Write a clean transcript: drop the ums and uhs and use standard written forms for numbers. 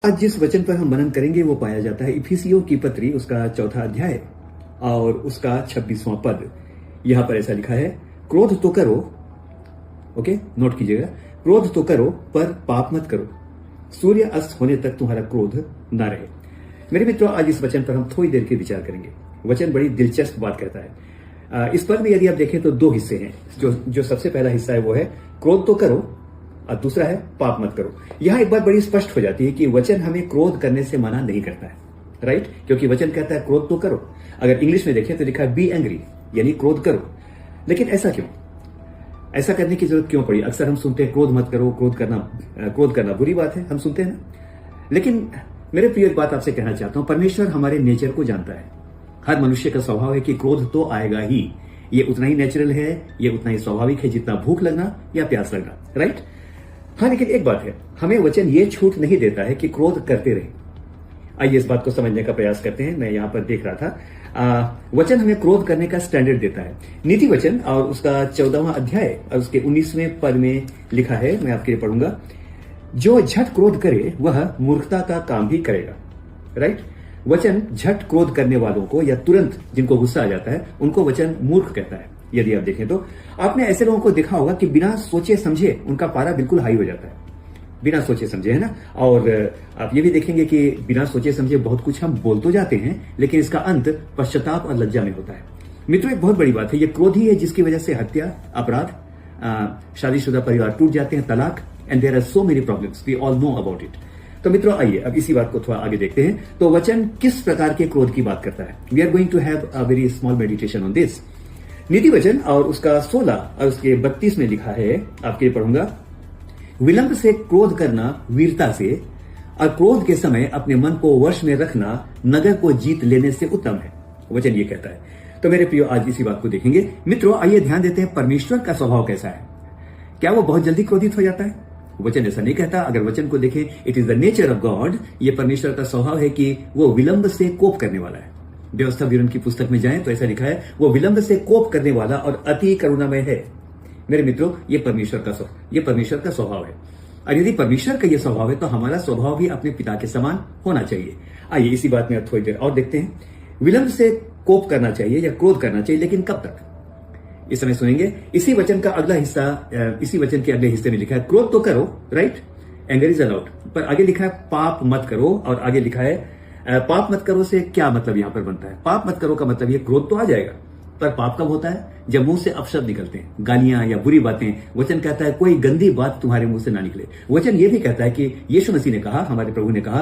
आज जिस वचन पर हम मनन करेंगे वो पाया जाता है इफिसियों की पत्री उसका 4था अध्याय और उसका 26वां पद। यहां पर ऐसा लिखा है, क्रोध तो करो, ओके, नोट कीजिएगा, क्रोध तो करो पर पाप मत करो, सूर्य अस्त होने तक तुम्हारा क्रोध ना रहे। मेरे मित्रों, आज इस वचन पर हम थोड़ी देर के विचार करेंगे। वचन बड़ी दिलचस्प बात कहता है। इस पद में यदि आप देखें तो दो हिस्से हैं। जो सबसे पहला हिस्सा है वो है क्रोध तो करो और दूसरा है पाप मत करो। यहां एक बात बड़ी स्पष्ट हो जाती है कि वचन हमें क्रोध करने से मना नहीं करता है, राइट? क्योंकि वचन कहता है क्रोध तो करो। अगर इंग्लिश में देखें तो लिखा है बी एंग्री, यानी क्रोध करो। लेकिन ऐसा क्यों? ऐसा करने की जरूरत क्यों पड़ी? अक्सर हम सुनते हैं क्रोध मत करो, क्रोध करना बुरी बात है, हम सुनते हैं ना। लेकिन मेरे प्रिय, एक बात आपसे कहना चाहता हूं, परमेश्वर हमारे नेचर को जानता है। हर मनुष्य का स्वभाव है कि क्रोध तो आएगा ही। ये उतना ही नेचुरल है, ये उतना ही स्वाभाविक है जितना भूख लगना या प्यास लगना, राइट? हाँ, लेकिन एक बात है, हमें वचन ये छूट नहीं देता है कि क्रोध करते रहे। आइए इस बात को समझने का प्रयास करते हैं। मैं यहां पर देख रहा था, वचन हमें क्रोध करने का स्टैंडर्ड देता है। नीति वचन और उसका 14वां अध्याय और उसके 19वें पद में लिखा है, मैं आपके लिए पढ़ूंगा, जो झट क्रोध करे वह मूर्खता का काम भी करेगा, राइट? वचन झट क्रोध करने वालों को या तुरंत जिनको गुस्सा आ जाता है उनको वचन मूर्ख कहता है। यदि आप देखें तो आपने ऐसे लोगों को देखा होगा कि बिना सोचे समझे उनका पारा बिल्कुल हाई हो जाता है, बिना सोचे समझे, है ना? और आप ये भी देखेंगे कि बिना सोचे समझे बहुत कुछ हम बोल तो जाते हैं, लेकिन इसका अंत पश्चाताप और लज्जा में होता है। मित्रों, एक बहुत बड़ी बात है, ये क्रोध ही है जिसकी वजह से हत्या, अपराध, शादीशुदा परिवार टूट जाते हैं, तलाक, and there are so many problems, we all know about it. तो मित्रों, आइए अब इसी बात को थोड़ा आगे देखते हैं। तो वचन किस प्रकार के क्रोध की बात करता है? We are going to have a very small meditation on this. नीति वचन और उसका 16 और उसके 32 में लिखा है, आपके लिए पढ़ूंगा, विलंब से क्रोध करना वीरता से और क्रोध के समय अपने मन को वश में रखना नगर को जीत लेने से उत्तम है। वचन ये कहता है। तो मेरे प्रियो, आज इसी बात को देखेंगे। मित्रों, आइए ध्यान देते हैं परमेश्वर का स्वभाव कैसा है। क्या वो बहुत जल्दी क्रोधित हो जाता है? वचन ऐसा नहीं कहता। अगर वचन को देखें, it is the nature of God. ये परमेश्वर का स्वभाव है कि वो विलंब से कोप करने वाला है। व्यवस्था विवरण की पुस्तक में जाएं तो ऐसा लिखा है, वो विलंब से कोप करने वाला और अति करुणामय है। मेरे मित्रों, ये परमेश्वर का स्वभाव है। और यदि परमेश्वर का यह स्वभाव है तो हमारा स्वभाव भी अपने पिता के समान होना चाहिए। आइए इसी बात में थोड़ी देर और देखते हैं। विलंब से कोप करना चाहिए या क्रोध करना चाहिए, लेकिन कब तक? इस समय सुनेंगे। इसी वचन के अगले हिस्से में लिखा है, क्रोध तो करो, राइट, एंगर इज अलाउड, पर आगे लिखा है पाप मत करो। और आगे लिखा है पाप मत करो से क्या मतलब यहां पर बनता है? पाप मत करो का मतलब ये क्रोध तो आ जाएगा, पर पाप कब होता है? जब मुंह से अपशब्द निकलते हैं, गालियां या बुरी बातें। वचन कहता है कोई गंदी बात तुम्हारे मुंह से ना निकले। वचन ये भी कहता है कि यीशु मसीह ने कहा, हमारे प्रभु ने कहा,